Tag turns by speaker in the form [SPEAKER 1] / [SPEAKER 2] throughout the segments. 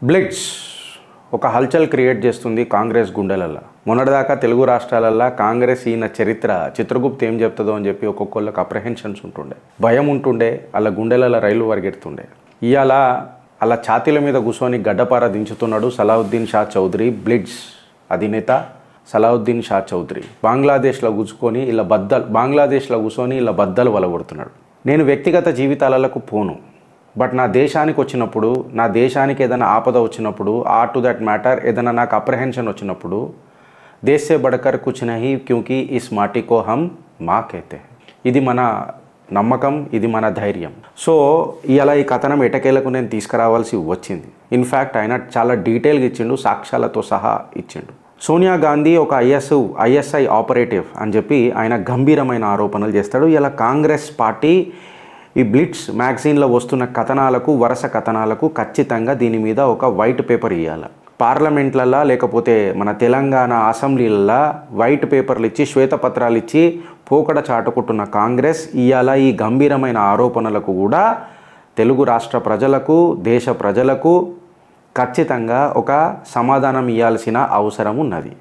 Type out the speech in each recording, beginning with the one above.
[SPEAKER 1] Blitz ఒక హల్చల్ create చేస్తుంది కాంగ్రెస్ గుండెలల్లో. మొన్నటిదాకా తెలుగు రాష్ట్రాలల్లో కాంగ్రెస్ ఈయన చరిత్ర చిత్రగుప్త ఏం చెప్తుందో అని చెప్పి ఒక్కొక్కళ్ళకి అప్రహెన్షన్స్ ఉంటుండే, భయం ఉంటుండే, అలా గుండెలలో రైలు పరిగెడుతుండే. ఇవాళ అలా ఛాతీల మీద కూర్చొని గడ్డపార దించుతున్నాడు సలావుద్దీన్ షా చౌదరి, బ్లిట్స్ అధినేత సలావుద్దీన్ షా చౌదరి. బంగ్లాదేశ్లో కూర్చొని ఇలా బద్దలు వలగొడుతున్నాడు. నేను వ్యక్తిగత జీవితాలకు పోను, బట్ నా దేశానికి వచ్చినప్పుడు, నా దేశానికి ఏదైనా ఆపద వచ్చినప్పుడు, టు దట్ మ్యాటర్ ఏదైనా నాకు అప్రహెన్షన్ వచ్చినప్పుడు, దేశ్ సే బడకర్ కుచ్ నహీ క్యూంకీ ఇస్ మాటీ కో హమ్ మా కేతే. ఇది మన నమ్మకం, ఇది మన ధైర్యం. సో ఇలా ఈ కథనం ఎటకేలకు నేను తీసుకురావాల్సి వచ్చింది. ఇన్ఫ్యాక్ట్ ఆయన చాలా డీటెయిల్గా ఇచ్చిండు, సాక్ష్యాలతో సహా ఇచ్చిండు. సోనియా గాంధీ ఒక ఐఎస్ఐ ఆపరేటివ్ అని చెప్పి ఆయన గంభీరమైన ఆరోపణలు చేస్తాడు. ఇలా కాంగ్రెస్ పార్టీ ఈ బ్లిట్స్ మ్యాగజైన్లో వస్తున్న కథనాలకు, వరుస కథనాలకు ఖచ్చితంగా దీని మీద ఒక వైట్ పేపర్ ఇవ్వాలి. పార్లమెంట్లల్లో లేకపోతే మన తెలంగాణ అసెంబ్లీలలో వైట్ పేపర్లు ఇచ్చి, శ్వేతపత్రాలు ఇచ్చి పోకడ చాటుకుంటున్న కాంగ్రెస్ ఇవాళ ఈ గంభీరమైన ఆరోపణలకు కూడా తెలుగు రాష్ట్ర ప్రజలకు, దేశ ప్రజలకు ఖచ్చితంగా ఒక సమాధానం ఇవ్వాల్సిన అవసరం ఉన్నది.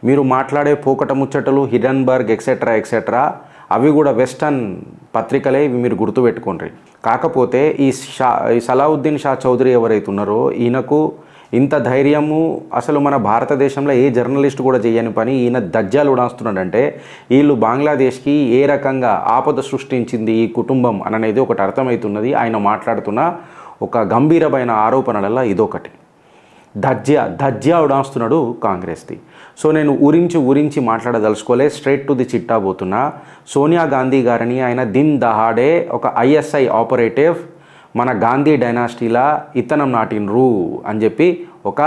[SPEAKER 1] మీరు మాట్లాడే పోకట ముచ్చటలు, హిడెన్బర్గ్ ఎక్సెట్రా అవి కూడా వెస్టర్న్ పత్రికలే, ఇవి మీరు గుర్తుపెట్టుకోండి. కాకపోతే ఈ సలావుద్దీన్ షా చౌదరి ఎవరైతే ఉన్నారో ఈయనకు ఇంత ధైర్యము అసలు మన భారతదేశంలో ఏ జర్నలిస్ట్ కూడా చేయని పని ఈయన దజ్జాలు ఉడాస్తున్నాడంటే, వీళ్ళు బంగ్లాదేశ్కి ఏ రకంగా ఆపద సృష్టించింది ఈ కుటుంబం అనేది ఒకటి అర్థమవుతున్నది. ఆయన మాట్లాడుతున్న ఒక గంభీరమైన ఆరోపణలలో ఇదొకటి. దజ్జా ఉడాస్తున్నాడు కాంగ్రెస్ది. సో నేను ఊరించి మాట్లాడదలుచుకోలే, స్ట్రైట్ టు ది చిట్టా పోతున్నా. సోనియా గాంధీ గారిని ఆయన దిన్ దహాడే ఒక ఐఎస్ఐ ఆపరేటివ్ మన గాంధీ డైనాసిటీలా ఇత్తనం నాటినరు అని చెప్పి ఒక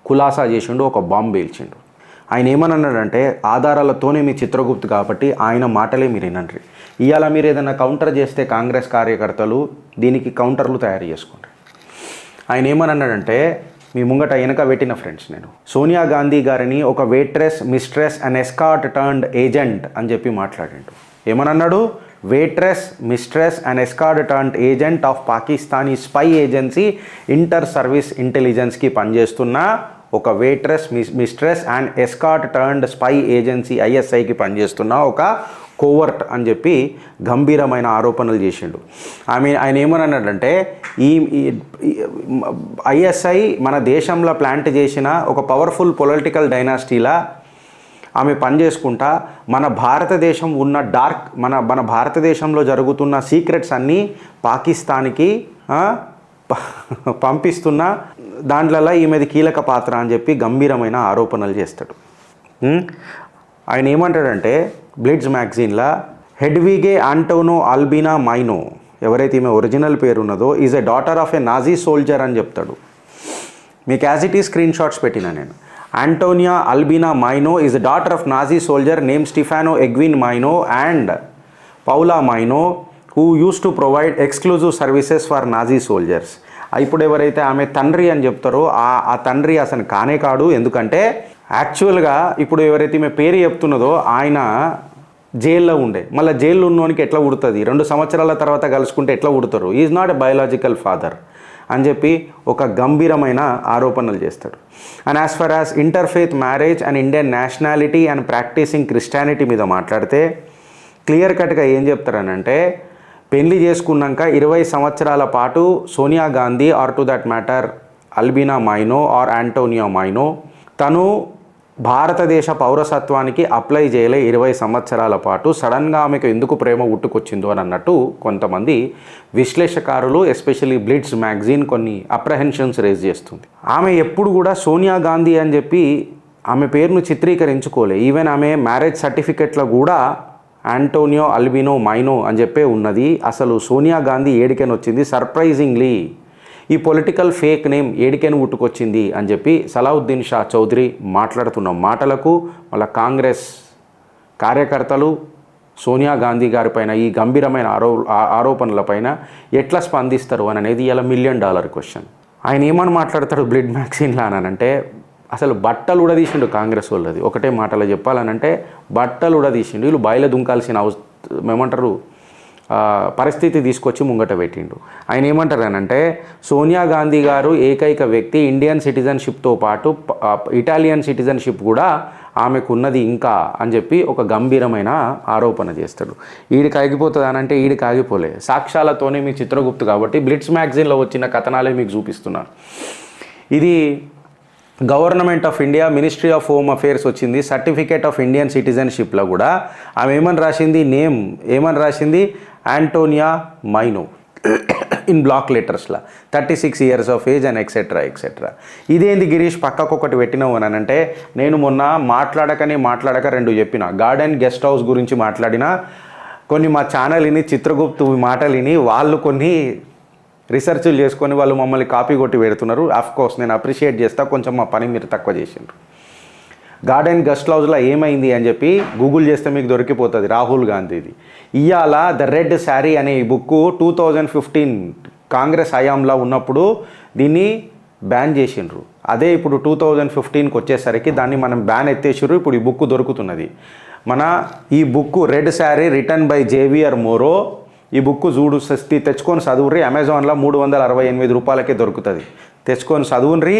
[SPEAKER 1] ఖులాసా చేసిండు, ఒక బాంబు పేల్చిండు. ఆయన ఏమన్నాడంటే, ఆధారాలతోనే మీ చిత్రగుప్తు కాబట్టి ఆయన మాటలే మీరు వినండి. ఇవాళ మీరు ఏదైనా కౌంటర్ చేస్తే కాంగ్రెస్ కార్యకర్తలు దీనికి కౌంటర్లు తయారు చేసుకోండి. ఆయన ఏమన్నాడంటే, మీ ముంగట వెనక పెట్టిన ఫ్రెండ్స్, నేను సోనియా గాంధీ గారిని ఒక waitress, mistress and escort turned agent అని చెప్పి మాట్లాడిండు. ఏమన్నాడు? Waitress, mistress and escort turned agent of Pakistani spy agency inter service ఇంటెలిజెన్స్కి పనిచేస్తున్న ఒక waitress, mistress and escort turned spy agency ఐఎస్ఐకి పనిచేస్తున్న ఒక కోవర్ట్ అని చెప్పి గంభీరమైన ఆరోపణలు చేసిండు. ఆయన ఏమన్నాడంటే, ఈ ఐఎస్ఐ మన దేశంలో ప్లాంట్ చేసిన ఒక పవర్ఫుల్ పొలిటికల్ డైనాసిటీలా ఆమె పనిచేసుకుంటా మన భారతదేశం ఉన్న మన భారతదేశంలో జరుగుతున్న సీక్రెట్స్ అన్నీ పాకిస్తాన్కి పంపిస్తున్న దాంట్లలో ఈమెది కీలక పాత్ర అని చెప్పి గంభీరమైన ఆరోపణలు చేస్తాడు. ఆయన ఏమంటాడంటే, బ్లిట్స్ మ్యాగజైన్లో హెడ్విగే ఆంటోనో అల్బినా మైనో, ఎవరైతే ఈమె ఒరిజినల్ పేరు ఉన్నదో, is a daughter of a Nazi soldier అని చెప్తాడు. మీకు యాజ్ ఇట్ ఈ స్క్రీన్ షాట్స్ పెట్టినా నేను. Antonia Albina Maino is the daughter of Nazi soldier named Stefano Egwin Maino and Paula Maino, who used to provide exclusive services for Nazi soldiers. ఇప్పుడు ఎవరైతే ఆమె తండ్రి అని చెప్తారో ఆ తండ్రి అసలు కానే కాడు. ఎందుకంటే యాక్చువల్గా ఇప్పుడు ఎవరైతే ఈమె పేరు చెప్తున్నదో ఆయన జైల్లో ఉండే, మళ్ళీ జైల్లో ఉన్నోనికి ఎట్లా పుడుతుంది, 2 సంవత్సరాల తర్వాత కలుసుకుంటే ఎట్లా పుడతారు, is not a biological father అని చెప్పి ఒక గంభీరమైన ఆరోపణలు చేస్తాడు. And as far as interfaith marriage and Indian nationality and practising Christianity మీద మాట్లాడితే క్లియర్ కట్గా ఏం చెప్తారనంటే, పెళ్లి చేసుకున్నాక 20 సంవత్సరాల పాటు Sonia Gandhi or to that matter Albina Maino or Antonia Maino తను భారతదేశ పౌరసత్వానికి అప్లై చేయలే 20 సంవత్సరాల పాటు. సడన్గా ఆమెకు ఎందుకు ప్రేమ ఉట్టుకొచ్చిందో అని అన్నట్టు కొంతమంది విశ్లేషకారులు, ఎస్పెషల్లీ బ్లిట్స్ మ్యాగజైన్ కొన్ని అప్రహెన్షన్స్ రేజ్ చేస్తుంది. ఆమె ఎప్పుడు కూడా సోనియా గాంధీ అని చెప్పి ఆమె పేరును చిత్రీకరించుకోలే. ఈవెన్ ఆమె మ్యారేజ్ సర్టిఫికెట్లో కూడా ఆంటోనియో అల్బినో మైనో అని చెప్పే ఉన్నది. అసలు సోనియా గాంధీ ఏడికని వచ్చింది, సర్ప్రైజింగ్లీ ఈ పొలిటికల్ ఫేక్ నేమ్ ఏడికని ఉట్టుకొచ్చింది అని చెప్పి సలావుద్దీన్ షా చౌదరి మాట్లాడుతున్న మాటలకు మళ్ళీ కాంగ్రెస్ కార్యకర్తలు సోనియా గాంధీ గారిపైన ఈ గంభీరమైన ఆరోపణలపైన ఎట్లా స్పందిస్తారు అని అనేది ఇలా $1 మిలియన్ క్వశ్చన్. ఆయన ఏమని మాట్లాడతాడు బ్లిడ్ మ్యాగజైన్లో అనంటే, అసలు బట్టలు ఉడదీసిండు కాంగ్రెస్ వాళ్ళది. ఒకటే మాటలో చెప్పాలనంటే బట్టలు ఉడదీసిండు. వీళ్ళు బాయిలో దుంకాల్సిన ఏమంటారు పరిస్థితి తీసుకొచ్చి ముంగట పెట్టిండు. ఆయన ఏమంటారనంటే సోనియా గాంధీ గారు ఏకైక వ్యక్తి ఇండియన్ సిటిజన్షిప్తో పాటు ఇటాలియన్ సిటిజన్షిప్ కూడా ఆమెకు ఉన్నది ఇంకా అని చెప్పి ఒక గంభీరమైన ఆరోపణ చేస్తాడు. ఈడికి ఆగిపోతుంది అని అంటే ఈడికి ఆగిపోలే, సాక్ష్యాలతోనే మీ చిత్రగుప్తు కాబట్టి బ్లిట్స్ మ్యాగజైన్లో వచ్చిన కథనాలే మీకు చూపిస్తున్నాను. ఇది government of India ministry of home affairs వచ్చింది. సర్టిఫికేట్ ఆఫ్ ఇండియన్ సిటిజన్షిప్లో కూడా ఆమె ఏమని రాసింది, నేమ్ ఏమని రాసింది, యాంటోనియా మైనో ఇన్ బ్లాక్ లెటర్స్లో 36 years of age and etcetera. ఇదేంది గిరీష్ పక్కకు ఒకటి పెట్టినావు అని అంటే, నేను మొన్న మాట్లాడక రెండు చెప్పిన గార్డెన్ గెస్ట్ హౌస్ గురించి మాట్లాడినా, కొన్ని మా ఛానల్ విని చిత్రగుప్తు మాటలు విని వాళ్ళు కొన్ని రీసెర్చ్లు చేసుకొని వాళ్ళు మమ్మల్ని కాపీ కొట్టి పెడుతున్నారు. కోర్స్ నేను అప్రిషియేట్ చేస్తా, కొంచెం మా పని మీరు తక్కువ చేసిండ్రు. గార్డెన్ గెస్ట్ హౌస్లో ఏమైంది అని చెప్పి గూగుల్ చేస్తే మీకు దొరికిపోతుంది. రాహుల్ గాంధీది ఇవాళ ద రెడ్ శారీ అనే ఈ బుక్ 2015 కాంగ్రెస్ హయాంలో ఉన్నప్పుడు దీన్ని బ్యాన్ చేసిండ్రు. అదే ఇప్పుడు 2015కి వచ్చేసరికి దాన్ని మనం బ్యాన్ ఎత్తేసిర్రు. ఇప్పుడు ఈ బుక్ దొరుకుతున్నది. ఈ book red sari written by Javier Moro. ఈ బుక్ చూడు తెచ్చుకొని చదువుర్రి. అమెజాన్లో 368 రూపాయలకే దొరుకుతుంది. తెచ్చుకొని చదువుని.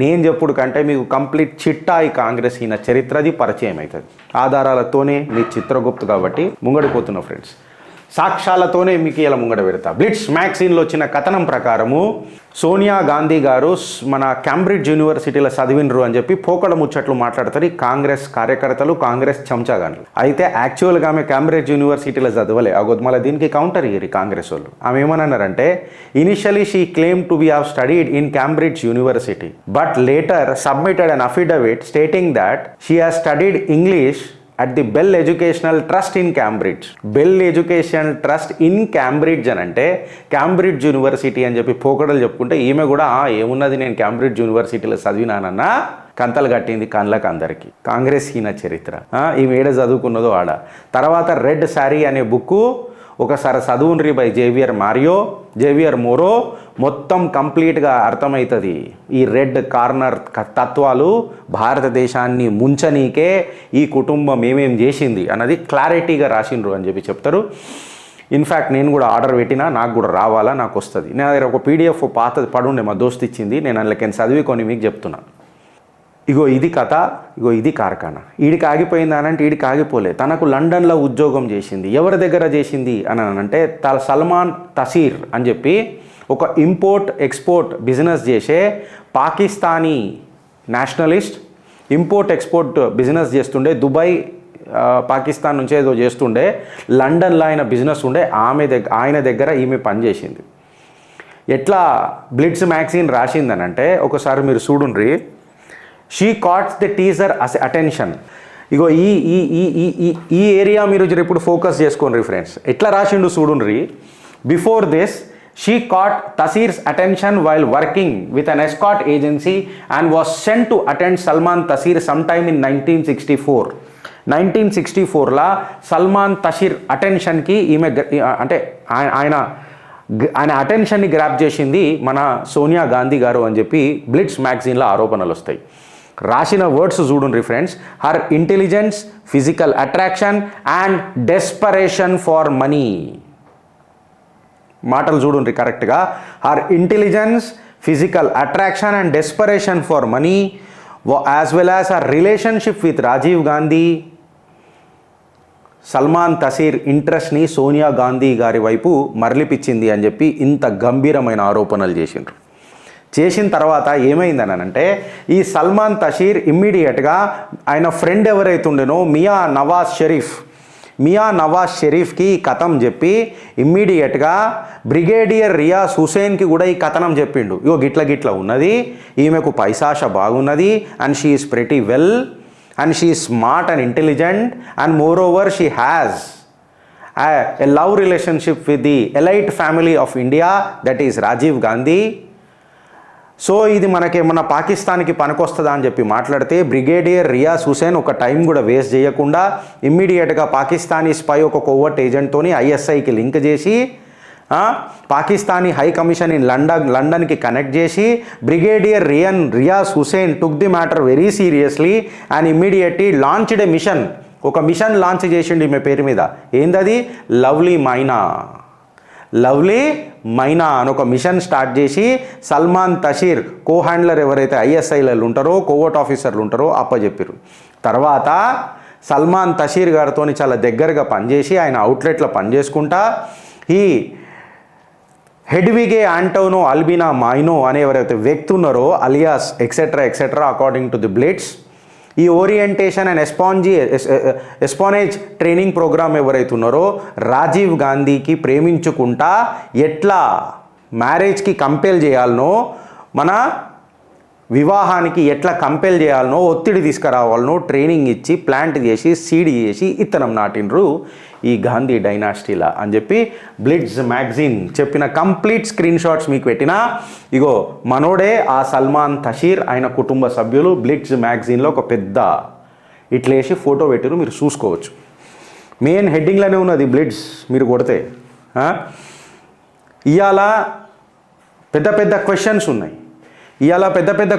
[SPEAKER 1] నేను చెప్పుడు కంటే మీకు కంప్లీట్ చిట్టా ఈ కాంగ్రెస్ ఈయన చరిత్రది పరిచయం అవుతుంది. ఆధారాలతోనే మీ చిత్రగుప్తు కాబట్టి ముంగడిపోతున్న ఫ్రెండ్స్, సాక్ష్యాలతోనే మీకు ఇలా ముంగడ పెడతా. బ్లిట్స్ మ్యాగజైన్లో వచ్చిన కథనం ప్రకారము సోనియా గాంధీ గారు మన క్యాంబ్రిడ్జ్ యూనివర్సిటీలో చదివినరు అని చెప్పి పోకడ ముచ్చట్లు మాట్లాడతారు ఈ కాంగ్రెస్ కార్యకర్తలు, కాంగ్రెస్ చెంచాగాన్లు. అయితే యాక్చువల్గా ఆమె క్యాంబ్రిడ్జ్ యూనివర్సిటీలో చదవలే. మళ్ళీ దీనికి కౌంటర్ ఇయ్యరు కాంగ్రెస్ వాళ్ళు. ఆమె ఏమన్నారంటే, initially she claim to be have studied in Cambridge university but later submitted an affidavit stating that she has studied English at the Bell Educational Trust in Cambridge. Bell Educational Trust in Cambridge అని అంటే Cambridge university అని చెప్పి పోకడలు చెప్పుకుంటే ఈమె కూడా ఏమున్నది నేను క్యాంబ్రిడ్జ్ యూనివర్సిటీలో చదివినానన్న కంతలు కట్టింది కళ్ళకి అందరికీ. కాంగ్రెస్ హీన చరిత్ర. ఈమె ఏడ చదువుకున్నదో ఆడ. తర్వాత రెడ్ శారీ అనే బుక్ ఒకసారి చదువుండ్రి బై జేవియర్ మోరో. మొత్తం కంప్లీట్గా అర్థమవుతుంది ఈ రెడ్ కార్నర్ తత్వాలు భారతదేశాన్ని ముంచనీకే ఈ కుటుంబం ఏమేం చేసింది అన్నది క్లారిటీగా రాసిండ్రు అని చెప్పి చెప్తారు. ఇన్ఫ్యాక్ట్ నేను కూడా ఆర్డర్ పెట్టినా, నాకు కూడా రావాలా, నాకు వస్తుంది. నేను దగ్గర ఒక PDF పాతది పడుండే మా దోస్త్ ఇచ్చింది, నేను అందులోకి చదివికొని మీకు చెప్తున్నాను. ఇగో ఇది కథ, ఇగో ఇది కార్ఖానా. ఈడికి ఆగిపోయింది అని అంటే ఈడికి ఆగిపోలే. తనకు లండన్లో ఉద్యోగం చేసింది. ఎవరి దగ్గర చేసింది అని అంటే సల్మాన్ తసీర్ అని చెప్పి ఒక ఇంపోర్ట్ ఎక్స్పోర్ట్ బిజినెస్ చేసే Pakistani Nationalist. Import export business చేస్తుండే. దుబాయ్ పాకిస్తాన్ నుంచి ఏదో చేస్తుండే. లండన్లో ఆయన బిజినెస్ ఉండే. ఆయన దగ్గర ఈమె పనిచేసింది. ఎట్లా బ్లిట్స్ మ్యాగజైన్ రాసిందనంటే ఒకసారి మీరు చూడుండ్రి. She caught the Taseer attention. ఇగో ఈ ఏరియా మీరు ఇప్పుడు ఫోకస్ చేసుకోండి ఫ్రెండ్స్. ఎట్లా రాసిండు చూడుండ్రి. Before this she caught Taseer's attention while working with an escort agency and was sent to attend Salman Taseer some time in 1964. 1964లా సల్మాన్ తసీర్ అటెన్షన్కి ఈమె అంటే ఆయన అటెన్షన్ని గ్రాప్ చేసింది మన సోనియా గాంధీ గారు అని చెప్పి బ్లిట్స్ మ్యాగజైన్లో ఆరోపణలు వస్తాయి. రాసిన వర్డ్స్ చూడండి friends. Her intelligence, physical attraction and desperation for money. మాటలు చూడండి కరెక్ట్గా. Her intelligence, physical attraction and desperation for money as well as her relationship with Rajiv Gandhi. Salman Taseer ఇంట్రెస్ట్ని సోనియా గాంధీ గారి వైపు మరలిపించింది అని చెప్పి ఇంత గంభీరమైన ఆరోపణలు చేసిన తర్వాత ఏమైందని అంటే ఈ సల్మాన్ తసీర్ ఇమ్మీడియట్గా ఆయన ఫ్రెండ్ ఎవరైతుండేనో మియా నవాజ్ షరీఫ్కి ఈ కథం చెప్పి ఇమ్మీడియట్గా బ్రిగేడియర్ రియాజ్ హుసేన్కి కూడా ఈ కథనం చెప్పిండు. ఇగో గిట్ల ఉన్నది, ఈమెకు పైసాష బాగున్నది and she is pretty well and she is smart and intelligent and moreover she has a love relationship with the elite family of India, that is Rajiv Gandhi. So ఇది మన పాకిస్తాన్కి పనికొస్తుందా అని చెప్పి మాట్లాడితే బ్రిగేడియర్ రియాజ్ హుసేన్ ఒక టైం కూడా waste చేయకుండా ఇమ్మీడియట్గా పాకిస్తానీ స్పై ఒక కోవర్ట్ ఏజెంట్తోని ISIకి లింక్ చేసి పాకిస్తానీ హై కమిషన్ ఇన్ లండన్కి కనెక్ట్ చేసి brigadier Riaz Hussain took the matter very seriously and immediately launched a mission ఒక మిషన్ లాంచ్ చేసిండు ఈమె పేరు మీద. ఏందది? లవ్లీ మైనా. లవ్లీ మైనా అని ఒక మిషన్ స్టార్ట్ చేసి సల్మాన్ తషీర్ కో హ్యాండ్లర్ ఎవరైతే ఐఎస్ఐలు ఉంటారో, కోవర్ట్ ఆఫీసర్లు ఉంటారో అప్పచెప్పారు. తర్వాత సల్మాన్ తషీర్ గారితో చాలా దగ్గరగా పనిచేసి ఆయన అవుట్లెట్లో పనిచేసుకుంటా ఈ హెడ్విగే ఆంటోనో అల్బినా మైనో అనే ఎవరైతే వ్యక్తి ఉన్నారో alias etcetera according to the blitz, ఈ ఓరియంటేషన్ అండ్ ఎస్పానేజ్ ట్రైనింగ్ ప్రోగ్రామ్ ఎవరైతే ఉన్నారో రాజీవ్ గాంధీకి ప్రేమించుకుంటా ఎట్లా మ్యారేజ్కి కంపెల్ చేయాలనో, మన వివాహానికి ఎట్లా కంపెల్ చేయాలనో, ఒత్తిడి తీసుకురావాలనో ట్రైనింగ్ ఇచ్చి ప్లాంట్ చేసి సీడ్ చేసి ఇత్తనం నాటినరు ఈ గాంధీ డైనాసిటీలా అని చెప్పి బ్లిట్జ్ మ్యాగజైన్ చెప్పిన కంప్లీట్ స్క్రీన్ షాట్స్ మీకు పెట్టినా. ఇగో మనోడే ఆ సల్మాన్ తషీర్, ఆయన కుటుంబ సభ్యులు బ్లిట్జ్ మ్యాగజైన్లో ఒక పెద్ద ఇట్లేసి ఫోటో పెట్టారు, మీరు చూసుకోవచ్చు. మెయిన్ హెడ్డింగ్లోనే ఉన్నది బ్లిట్జ్, మీరు కొడితే. ఇవాళ పెద్ద పెద్ద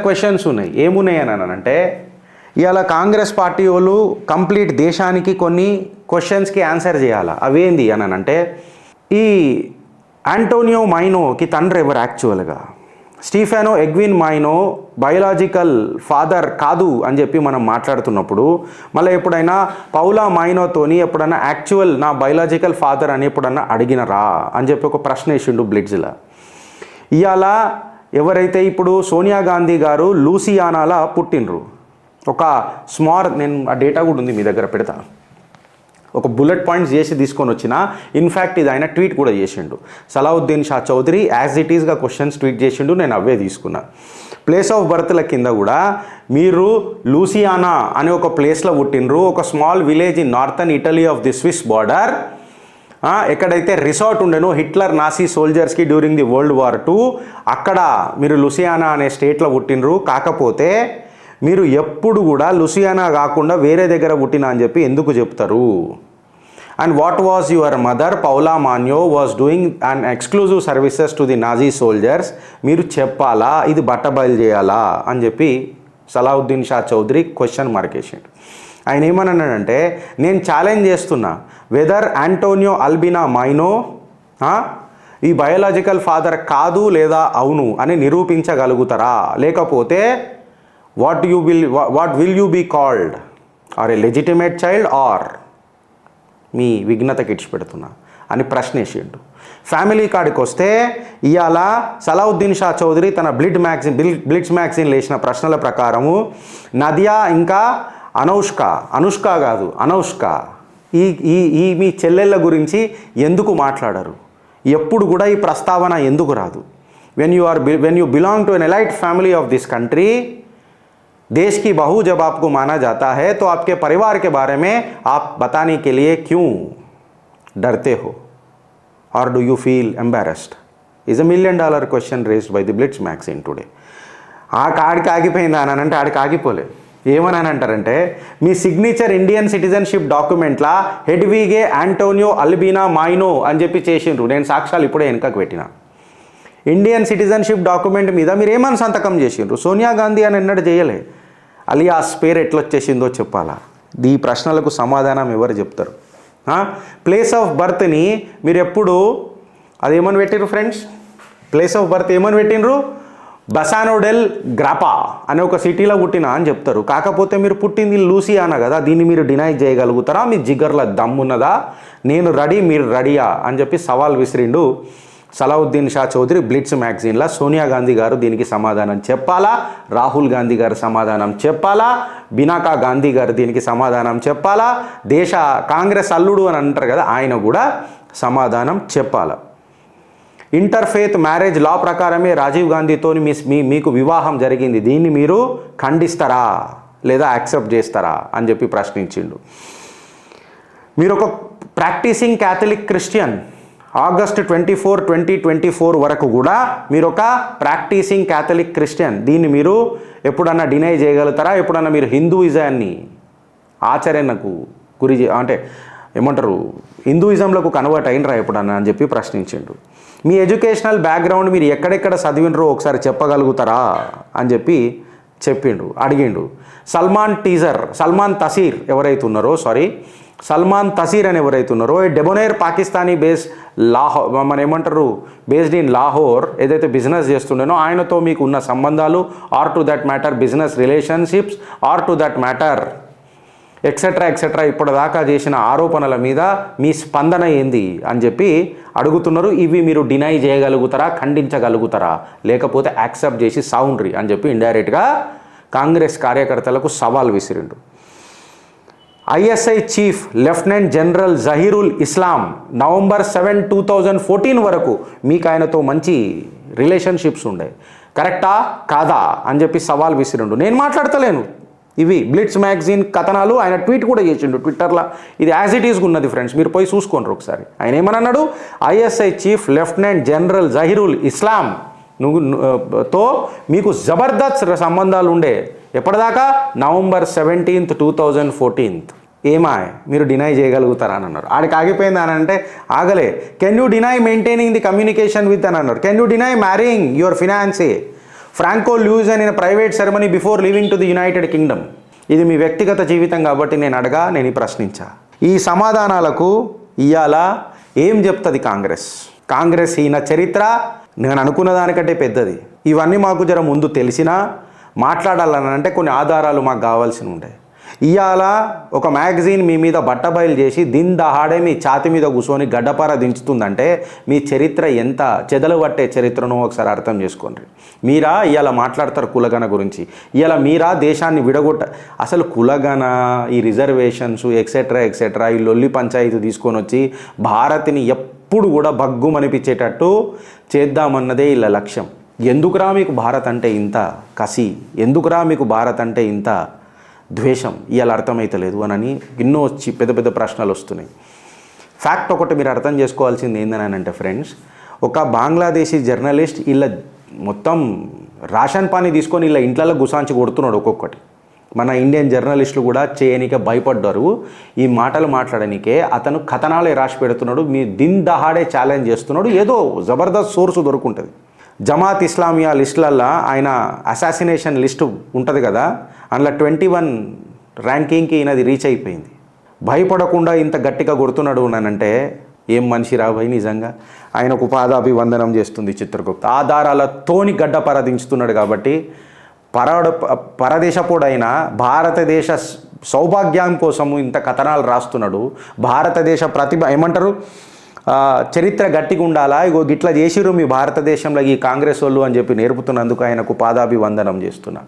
[SPEAKER 1] క్వశ్చన్స్ ఉన్నాయి. ఏమున్నాయి అని అంటే, ఇవాళ కాంగ్రెస్ పార్టీ వాళ్ళు కంప్లీట్ దేశానికి కొన్ని క్వశ్చన్స్కి ఆన్సర్ చేయాలి. అవేంది అని అంటే, ఈ ఆంటోనియో మైనోకి తండ్రి ఎవరు యాక్చువల్గా? స్టీఫెనో ఎగ్విన్ మైనో బయోలాజికల్ ఫాదర్ కాదు అని చెప్పి మనం మాట్లాడుతున్నప్పుడు, మళ్ళీ ఎప్పుడైనా పౌలా మైనోతోని ఎప్పుడైనా యాక్చువల్ నా బయోలాజికల్ ఫాదర్ అని ఎప్పుడన్నా అడిగినరా అని చెప్పి ఒక ప్రశ్న వేసిండు బ్లిట్జ్లో. ఇవాళ ఎవరైతే ఇప్పుడు సోనియా గాంధీ గారు లూసియానాలో పుట్టినరు, ఒక నేను ఆ డేటా కూడా ఉంది మీ దగ్గర పెడతా, ఒక బుల్లెట్ పాయింట్స్ చేసి తీసుకొని వచ్చిన. ఇన్ఫ్యాక్ట్ ఇది ఆయన ట్వీట్ కూడా చేసిండు. సలావుద్దీన్ షా చౌదరి యాజ్ ఇట్ ఈస్గా క్వశ్చన్స్ ట్వీట్ చేసిండు, నేను అవే తీసుకున్నా. ప్లేస్ ఆఫ్ బర్త్ల కింద కూడా మీరు లూసియానా అనే ఒక ప్లేస్లో పుట్టినరు, ఒక small village in northern Italy of the Swiss border, ఎక్కడైతే రిసార్ట్ ఉండేనో హిట్లర్ నాసీ సోల్జర్స్కి during the world war II, అక్కడ మీరు లూసియానా అనే స్టేట్లో పుట్టినరు. కాకపోతే మీరు ఎప్పుడు కూడా లూసియానా కాకుండా వేరే దగ్గర పుట్టినా అని చెప్పి ఎందుకు చెప్తారు? And what was your mother Paola Maino was doing and exclusive services to the Nazi soldiers, మీరు చెప్పాలా, ఇది బట్టబయలు చేయాలా అని చెప్పి సలావుద్దీన్ షా చౌదరి క్వశ్చన్ మార్క్ వేసిండు. ఆయన ఏమన్నాడంటే, నేను ఛాలెంజ్ చేస్తున్నా, వెదర్ ఆంటోనియో అల్బినా మైనో ఈ బయోలాజికల్ ఫాదర్ కాదు లేదా అవును అని నిరూపించగలుగుతారా, లేకపోతే what will you be called, are a legitimate child or మీ విఘ్నతకి ఇడిచిపెడుతున్నా అని ప్రశ్నేసిండు. ఫ్యామిలీ కాడికి వస్తే ఇవాళ సలావుద్దీన్ షా చౌదరి తన బ్లిట్జ్ మ్యాగజైన్ లేచిన ప్రశ్నల ప్రకారము నదియా ఇంకా అనుష్క ఈ మీ చెల్లెళ్ళ గురించి ఎందుకు మాట్లాడరు? ఎప్పుడు కూడా ఈ ప్రస్తావన ఎందుకు రాదు? when you belong to an elite family of this country, देश की बहू जब आपको माना जाता है तो आपके परिवार के बारे में आप बताने के लिए क्यों डरते हो, or do you feel embarrassed, is a $1 million question raised by the Blitz magazine today. ఆడికి ఆగిపోయిందా అని అంటే ఆడికి ఆగిపోలే. ఏమని అంటారంటే, మీ సిగ్నేచర్ ఇండియన్ సిటిజన్షిప్ డాక్యుమెంట్లా హెడ్విగే ఆంటోనియో అల్బినా మైనో అని చెప్పి చేసిండ్రు. నేను సాక్ష్యాలు ఇప్పుడే వెనకకు పెట్టిన. ఇండియన్ సిటిజన్షిప్ డాక్యుమెంట్ మీద మీరు ఏమని సంతకం చేసిండ్రు? సోనియా గాంధీ అని ఎన్నడూ చేయలే. అలియాస్ పేరు ఎట్లొచ్చేసిందో చెప్పాలా? ఈ ప్రశ్నలకు సమాధానం ఎవరు చెప్తారు? ప్లేస్ ఆఫ్ బర్త్ని మీరు ఎప్పుడు అదేమని పెట్టిర్రు ఫ్రెండ్స్? ప్లేస్ ఆఫ్ బర్త్ ఏమని పెట్టినరు? బసానో డెల్ గ్రాపా అనే ఒక సిటీలో పుట్టినా అని చెప్తారు. కాకపోతే మీరు పుట్టింది లూసియానా కదా, దీన్ని మీరు డినై చేయగలుగుతారా? మీ జిగర్ల దమ్మున్నదా? నేను రెడీ, మీరు రెడీయా అని చెప్పి సవాల్ విసిరిండు సలావుద్దీన్ షా చౌదరి బ్లిట్జ్ మ్యాగజైన్లో. సోనియా గాంధీ గారు దీనికి సమాధానం చెప్పాలా, రాహుల్ గాంధీ గారు సమాధానం చెప్పాలా, బినాకా గాంధీ గారు దీనికి సమాధానం చెప్పాలా, దేశ కాంగ్రెస్ అల్లుడు అని అంటారు కదా ఆయన కూడా సమాధానం చెప్పాలా. ఇంటర్ఫేత్ మ్యారేజ్ లా ప్రకారమే రాజీవ్ గాంధీతో మీకు వివాహం జరిగింది, దీన్ని మీరు ఖండిస్తారా లేదా యాక్సెప్ట్ చేస్తారా అని చెప్పి ప్రశ్నించిండు. మీరు ఒక ప్రాక్టీసింగ్ క్యాథలిక్ క్రిస్టియన్, ఆగస్ట్ 24, 2024 వరకు కూడా మీరు ఒక ప్రాక్టీసింగ్ క్యాథలిక్ క్రిస్టియన్, దీన్ని మీరు ఎప్పుడన్నా డినై చేయగలుగుతారా? ఎప్పుడన్నా మీరు హిందూయిజాన్ని ఆచరణకు అంటే ఏమంటారు, హిందూయిజంలకు కన్వర్ట్ అయినరా ఎప్పుడన్నా అని చెప్పి ప్రశ్నించిండు. మీ ఎడ్యుకేషనల్ బ్యాక్గ్రౌండ్ మీరు ఎక్కడెక్కడ చదివినరో ఒకసారి చెప్పగలుగుతారా అని చెప్పి చెప్పిండు, అడిగిండు. సల్మాన్ తసీర్ అని ఎవరైతే ఉన్నారో debonair Pakistani based in Lahore ఏదైతే బిజినెస్ చేస్తుండేనో ఆయనతో మీకు ఉన్న సంబంధాలు or to that matter business relationships or to that matter etcetera ఇప్పటిదాకా చేసిన ఆరోపణల మీద మీ స్పందన ఏంది అని చెప్పి అడుగుతున్నారు. ఇవి మీరు డినై చేయగలుగుతారా, ఖండించగలుగుతారా, లేకపోతే యాక్సెప్ట్ చేసి సౌండ్రీ అని చెప్పి ఇండైరెక్ట్గా కాంగ్రెస్ కార్యకర్తలకు సవాల్ విసిరిండు. ఐఎస్ఐ చీఫ్ లెఫ్టినెంట్ జనరల్ జహీరుల్ ఇస్లాం November 7, 2014 వరకు మీకు ఆయనతో మంచి రిలేషన్షిప్స్ ఉండే, కరెక్టా కాదా అని చెప్పి సవాల్ విసిరిండు. నేను మాట్లాడతలేను, ఇవి బ్లిట్స్ మ్యాగజైన్ కథనాలు. ఆయన ట్వీట్ కూడా చేసిండు ట్విట్టర్లో. ఇది యాజ్ ఇట్ ఈస్గా ఉన్నది ఫ్రెండ్స్, మీరు పోయి చూసుకోండి ఒకసారి. ఆయన ఏమన్నాడు, ఐఎస్ఐ చీఫ్ లెఫ్టినెంట్ జనరల్ జహీరుల్ ఇస్లాం తో మీకు జబర్దస్త్ సంబంధాలు ఉండే, ఎప్పటిదాకా November 17, 2014. మీరు డినై చేయగలుగుతారా అని అన్నారు. ఆడికి ఆగిపోయింది అని అంటే ఆగలే. Can you deny maintaining the communication with అని అన్నారు. Can you deny marrying your fiance Franco Luisi in private ceremony before leaving to the United Kingdom. ఇది మీ వ్యక్తిగత జీవితం కాబట్టి నేను ప్రశ్నించా. ఈ సమాధానాలకు ఇవాళ ఏం చెప్తుంది కాంగ్రెస్ ఈయన చరిత్ర నేను అనుకున్న దానికంటే పెద్దది. ఇవన్నీ మాకు జర ముందు తెలిసినా మాట్లాడాలని అంటే కొన్ని ఆధారాలు మాకు కావాల్సి ఉండే. ఇవాళ ఒక మ్యాగజైన్ మీ మీద బట్టబయలు చేసి దిన్ దహాడే మీ ఛాతి మీద కూర్చొని గడ్డపార దించుతుందంటే మీ చరిత్ర ఎంత చెదలు పట్టే చరిత్రనో ఒకసారి అర్థం చేసుకోండి. మీరా ఇవాళ మాట్లాడతారు కులగణ గురించి, ఇవాళ మీరా దేశాన్ని అసలు కులగణ, ఈ రిజర్వేషన్స్ ఎక్సెట్రా ఈ లొల్లి పంచాయతీ తీసుకొని వచ్చి భారత్ని ఎప్పుడు కూడా భగ్గుమనిపించేటట్టు చేద్దామన్నదే వీళ్ళ లక్ష్యం. ఎందుకురా మీకు భారత్ అంటే ఇంత కసి, ఎందుకురా మీకు భారత్ అంటే ఇంత ద్వేషం ఇవాళ అర్థమవుతలేదు అని ఎన్నో వచ్చి పెద్ద ప్రశ్నలు వస్తున్నాయి. ఫ్యాక్ట్ ఒకటి మీరు అర్థం చేసుకోవాల్సింది ఏందని అంటే ఫ్రెండ్స్, ఒక బంగ్లాదేశీ జర్నలిస్ట్ వీళ్ళ మొత్తం రేషన్ పానీ తీసుకొని వీళ్ళ ఇంట్లలో గుసాంచి కొడుతున్నాడు ఒక్కొక్కటి. మన ఇండియన్ జర్నలిస్టులు కూడా చేయనికే భయపడ్డారు. ఈ మాటలు మాట్లాడనికే అతను కథనాలే రాసి పెడుతున్నాడు, మీ దిన్ దహాడే ఛాలెంజ్ చేస్తున్నాడు. ఏదో జబర్దస్త్ సోర్సు దొరుకుంటుంది. జమాత్ ఇస్లామియా లిస్టులల్లో ఆయన అసాసినేషన్ లిస్టు ఉంటుంది కదా, అందులో 21 ర్యాంకింగ్కి ఈయనది రీచ్ అయిపోయింది. భయపడకుండా ఇంత గట్టిగా కొడుతున్నాడు అనంటే ఏం మనిషి రాబోయి నిజంగా. ఆయనకు పాదాభివందనం చేస్తుంది చిత్రగుప్త. ఆధారాలతోని గడ్డ పరదించుతున్నాడు కాబట్టి పరదేశపోడైన భారతదేశ సౌభాగ్యం కోసము ఇంత కథనాలు రాస్తున్నాడు. భారతదేశ ప్రతిభ చరిత్ర గట్టిగా ఉండాలా, ఇగో గిట్లా చేసిరు మీ భారతదేశంలో ఈ కాంగ్రెస్ వాళ్ళు అని చెప్పి నేర్పుతున్నందుకు ఆయనకు పాదాభివందనం చేస్తున్నా.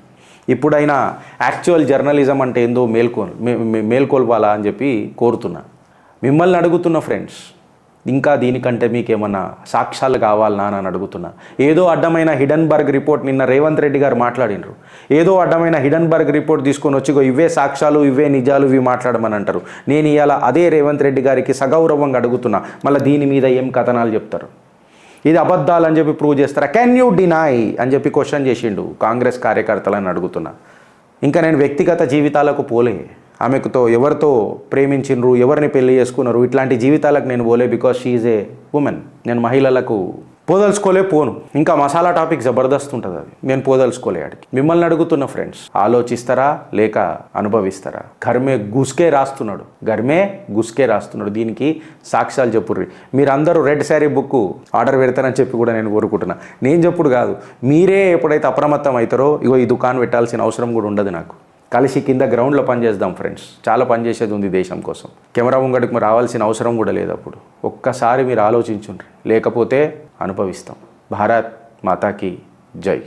[SPEAKER 1] ఇప్పుడైనా యాక్చువల్ జర్నలిజం అంటే ఏందో మేల్కొల్వాలా అని చెప్పి కోరుతున్నా. మిమ్మల్ని అడుగుతున్న ఫ్రెండ్స్, ఇంకా దీనికంటే మీకేమన్నా సాక్ష్యాలు కావాలనా అని అడుగుతున్నా. ఏదో అడ్డమైన హిడెన్బర్గ్ రిపోర్ట్ నిన్న రేవంత్ రెడ్డి గారు మాట్లాడినరు. ఏదో అడ్డమైన హిడెన్బర్గ్ రిపోర్ట్ తీసుకొని వచ్చి ఇవే సాక్ష్యాలు, ఇవే నిజాలు, ఇవి మాట్లాడమని అంటారు. నేను ఇవాళ అదే రేవంత్ రెడ్డి గారికి సగౌరవంగా అడుగుతున్నా, మళ్ళీ దీని మీద ఏం కథనాలు చెప్తారు, ఇది అబద్ధాలు అని చెప్పి ప్రూవ్ చేస్తారా, కెన్ యూ డినై అని చెప్పి క్వశ్చన్ చేసిండు కాంగ్రెస్ కార్యకర్తలని అడుగుతున్నా. ఇంకా నేను వ్యక్తిగత జీవితాలకు పోలే, ఆమెకుతో ఎవరితో ప్రేమించినరు, ఎవరిని పెళ్లి చేసుకున్నారు, ఇట్లాంటి జీవితాలకు నేను పోలే. Because she is a women. నేను మహిళలకు పోను. ఇంకా మసాలా టాపిక్ జబర్దస్త్ ఉంటుంది, అది నేను పోదలుచుకోలే. ఆడికి మిమ్మల్ని అడుగుతున్న ఫ్రెండ్స్, ఆలోచిస్తారా లేక అనుభవిస్తారా? ఘర్మే గుస్కే రాస్తున్నాడు. దీనికి సాక్ష్యాలు చెప్పుర్రి. మీరందరూ రెడ్ శారీ బుక్ ఆర్డర్ పెడతారని చెప్పి కూడా నేను కోరుకుంటున్నా. నేను చెప్పుడు కాదు, మీరే ఎప్పుడైతే అప్రమత్తం అవుతారో ఇగో ఈ దుకాణం పెట్టాల్సిన అవసరం కూడా ఉండదు. నాకు కలిసి కింద గ్రౌండ్లో పనిచేద్దాం ఫ్రెండ్స్. చాలా పనిచేసేది ఉంది దేశం కోసం. కెమెరా ముంగడికి రావాల్సిన అవసరం కూడా లేదు. అప్పుడు ఒక్కసారి మీరు ఆలోచించుండ్రి, లేకపోతే అనుభవిస్తాం. భారత్ మాతాకి జై.